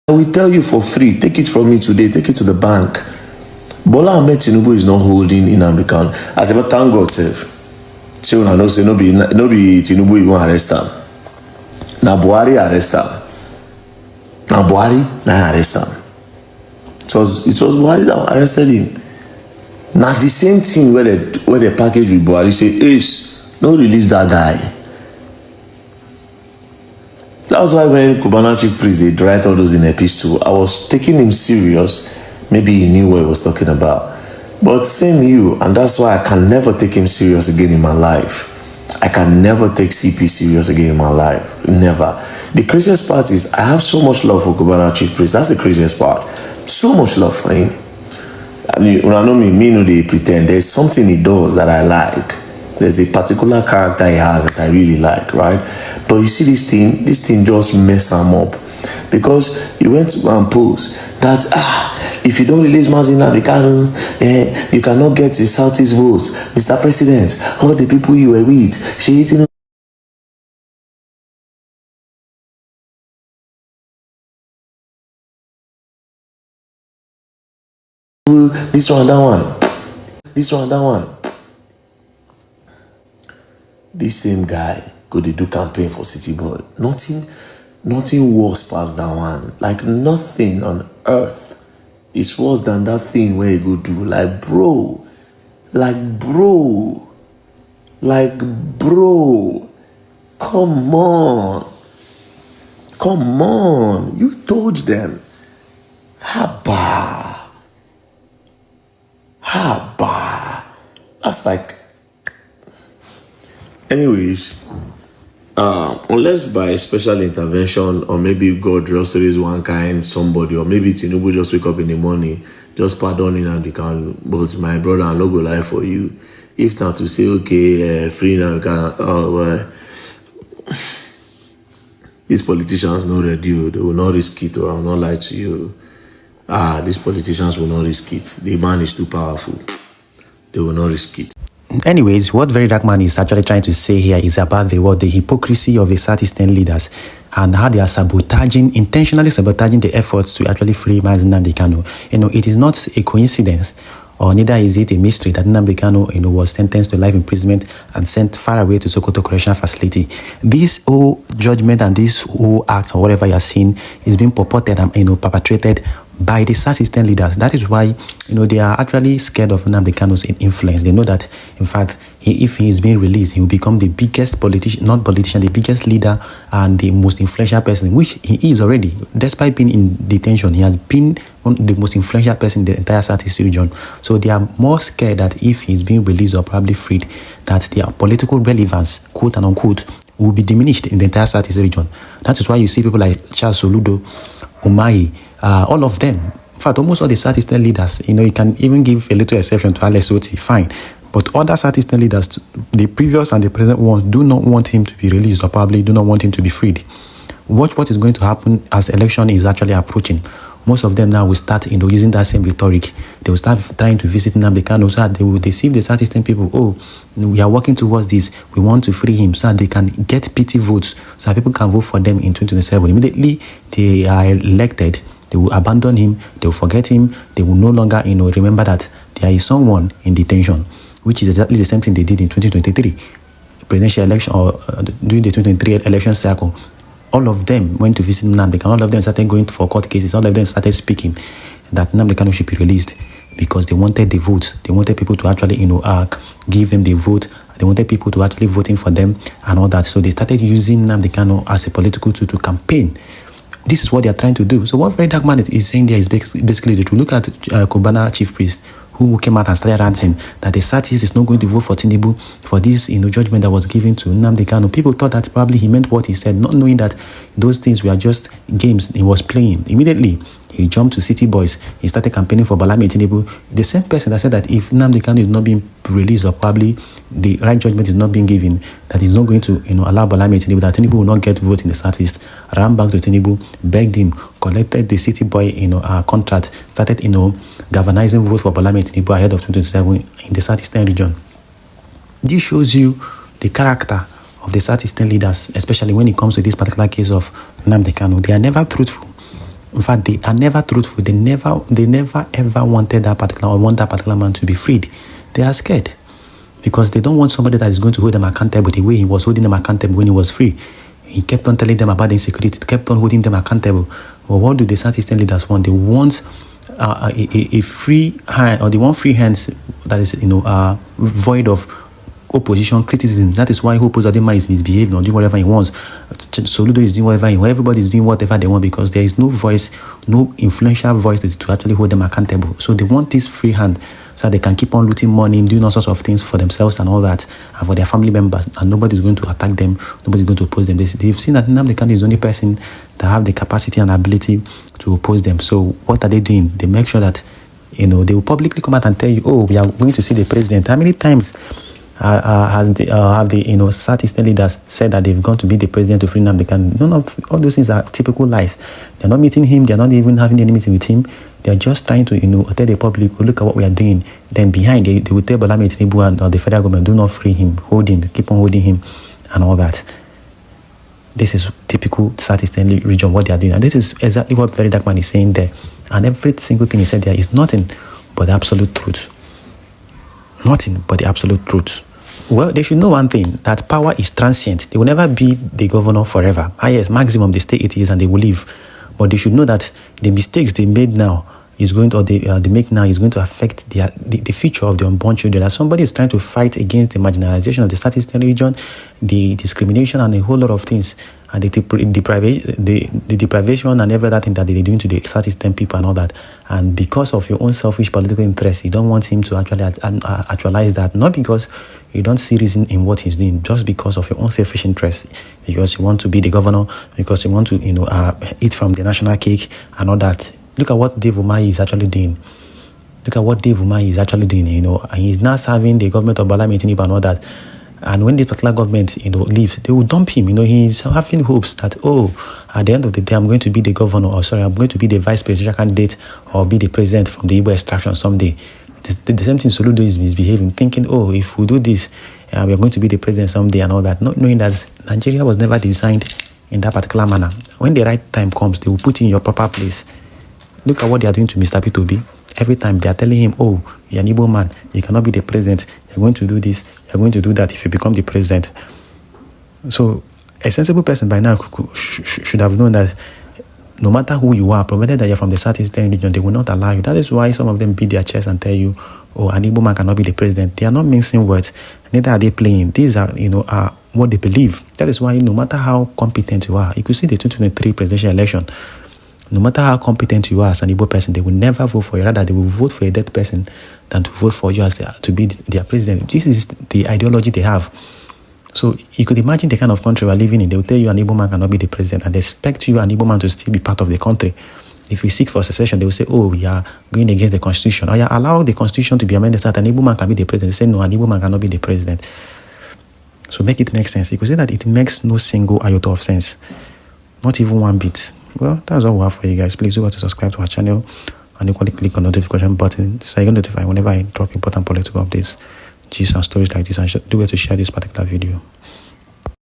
I will tell you for free. Take it from me today. Take it to the bank. Bola Ahmed Tinubu is not holding Nnamdi Kanu. As about thank God, sef. Say una know say no be Tinubu even arrest am. Na Buhari arrest am. Na Buhari na arrest am. It was Buhari that arrested him. Now the same thing where they package with Buhari say, Ace, no release that guy. That's why when Cubana Chief Priest they write all those in epistle, I was taking him serious. Maybe he knew what he was talking about. But same you, and that's why I can never take him serious again in my life. I can never take CP serious again in my life. Never. The craziest part is I have so much love for Cubana Chief Priest. That's the craziest part. So much love for him. I mean, when I know me no they pretend. There's something he does that I like. There's a particular character he has that I really like, right? But you see this thing just mess him up. Because he went to go and post that, if you don't release Nnamdi Kanu, you cannot get the Southeast votes. Mr. President, all the people you were with, she eating this one, that one. This one, that one. This same guy go dey do campaign for City Boy. Nothing worse past that one. Like nothing on earth is worse than that thing where you go do. Like bro. Come on. You told them. Haba. That's like. Anyways, unless by special intervention or maybe God just raise one kind somebody, or maybe Tinubu just wake up in the morning, just pardon Nnamdi Kanu. But my brother, I'm not gonna lie for you. If not to say okay, free Nnamdi Kanu, well, these politicians not ready. They will not risk it. Or I will not lie to you. These politicians will not risk it. The man is too powerful. They will not risk it. Anyways, what Very Dark Man is actually trying to say here is about the hypocrisy of the Southeastern leaders and how they are intentionally sabotaging the efforts to actually free Nnamdi Kanu. It is not a coincidence, or neither is it a mystery that Nnamdi Kanu, was sentenced to life imprisonment and sent far away to Sokoto Correctional facility. This whole judgment and this whole act or whatever you are seeing is being purported and perpetrated by the Southeastern leaders. That is why, they are actually scared of Nnamdi Kanu's influence. They know that, in fact, if he is being released, he will become the biggest the biggest leader and the most influential person, which he is already. Despite being in detention, he has been the most influential person in the entire Southeast region. So they are more scared that if he is being released or probably freed, that their political relevance, quote and unquote, will be diminished in the entire Southeast region. That is why you see people like Charles Soludo, Umahi, all of them. In fact, almost all the Southeastern leaders, you can even give a little exception to Alex Oti, fine. But other Southeastern leaders, the previous and the present ones, do not want him to be released or probably do not want him to be freed. Watch what is going to happen as the election is actually approaching. Most of them now will start, using that same rhetoric. They will start trying to visit Nnamdi Kanu so that they will deceive the Southeastern people. Oh, we are working towards this. We want to free him so that they can get pity votes so that people can vote for them in 2027. Immediately they are elected, they will abandon him, they will forget him, they will no longer, remember that there is someone in detention, which is exactly the same thing they did in 2023 presidential election or during the 2023 election cycle. All of them went to visit Nnamdi Kanu. All of them started going for court cases. All of them started speaking that Nnamdi Kanu should be released because they wanted the votes. They wanted people to actually, give them the vote. They wanted people to actually voting for them and all that. So they started using Nnamdi Kanu as a political tool to campaign. This is what they are trying to do. So what Very Dark Man is saying there is basically to look at Cubana Chief Priest, who came out and started ranting that the Southeast is not going to vote for Tinubu for this judgment that was given to Nnamdi Kanu. People thought that probably he meant what he said, not knowing that those things were just games he was playing. Immediately, he jumped to City Boys. He started campaigning for Balami Tinubu. The same person that said that if Nnamdi Kanu is not being released or probably the right judgment is not being given, that he's not going to allow Balami Tinubu, that Tinubu will not get vote in the Southeast, ran back to Tinubu, begged him, collected the City Boy contract, started galvanizing vote for Balami Tinubu ahead of 2027 in the Southeastern region. This shows you the character of the Southeastern leaders, especially when it comes to this particular case of Nnamdi Kanu. They are never truthful. In fact, they are never truthful. They never ever wanted that particular or want that particular man to be freed. They are scared because they don't want somebody that is going to hold them accountable the way he was holding them accountable when he was free. He kept on telling them about the insecurity, kept on holding them accountable. But what do the Southeastern leaders want? They want a free hand, or they want free hands that is, void of opposition criticism. That is why Hope Uzodinma is misbehaving or doing whatever he wants. Soludo is doing whatever he wants. Everybody is doing whatever they want because there is no voice, no influential voice to actually hold them accountable. So they want this free hand so they can keep on looting money, doing all sorts of things for themselves and all that, and for their family members. And nobody is going to attack them. Nobody is going to oppose them. They've seen that Nnamdi Kanu is the only person that have the capacity and ability to oppose them. So what are they doing? They make sure that they will publicly come out and tell you, oh, we are going to see the president. How many times have the Southeastern leaders said that they've gone to be the president to free Nnamdi Kanu? None of all those things are typical lies. They're not meeting him. They're not even having any meeting with him. They're just trying to tell the public, oh, look at what we are doing. Then behind they will tell Bola Tinubu and the federal government, do not free him, hold him, keep on holding him, and all that. This is typical Southeastern region, what they are doing. And this is exactly what VERYDARKMAN is saying there. And every single thing he said there is nothing but the absolute truth. Nothing but the absolute truth. Well, they should know one thing, that power is transient. They will never be the governor forever. Highest maximum, they stay 8 years and they will leave. But they should know that the mistakes they made now is going to, or they make now, is going to affect the future of the unborn children. As somebody is trying to fight against the marginalization of the Southeastern region, the discrimination and a whole lot of things, and the deprivation and every other thing that they're doing to the Southeastern people and all that. And because of your own selfish political interests, you don't want him to actually actualize that. Not because you don't see reason in what he's doing, just because of your own selfish interests. Because you want to be the governor, because you want to, eat from the national cake and all that. Look at what Dave Umahi is actually doing. And he's now serving the government of Bola Tinubu and all that. And when the particular government, leaves, they will dump him. He's having hopes that, at the end of the day, I'm going to be the governor, I'm going to be the vice presidential candidate or be the president from the Igbo extraction someday. The same thing Soludo is misbehaving, thinking, if we do this, we are going to be the president someday and all that, not knowing that Nigeria was never designed in that particular manner. When the right time comes, they will put you in your proper place. Look at what they are doing to Mr. P2B. Every time they are telling him, you're an Igbo man, you cannot be the president, you're going to do this, you're going to do that if you become the president. So a sensible person by now should have known that no matter who you are, provided that you're from the Southeastern region, they will not allow you. That is why some of them beat their chest and tell you, an Igbo man cannot be the president. They are not mincing words, neither are they playing. These are, are what they believe. That is why no matter how competent you are, you could see the 2023 presidential election, no matter how competent you are as an Igbo person, they will never vote for you. Rather, they will vote for a dead person than to vote for you as to be their president. This is the ideology they have. So you could imagine the kind of country we're living in. They will tell you an Igbo man cannot be the president, and they expect you, an Igbo man, to still be part of the country. If we seek for secession, they will say, we are going against the constitution. Allow the constitution to be amended so that an Igbo man can be the president. They say, no, an Igbo man cannot be the president. So make it make sense. You could say that it makes no single iota of sense. Not even one bit. Well, that's all we have for you guys. Please do to subscribe to our channel and equally click on the notification button so you get notified whenever I drop important political updates, gist and stories like this, and do it to share this particular video.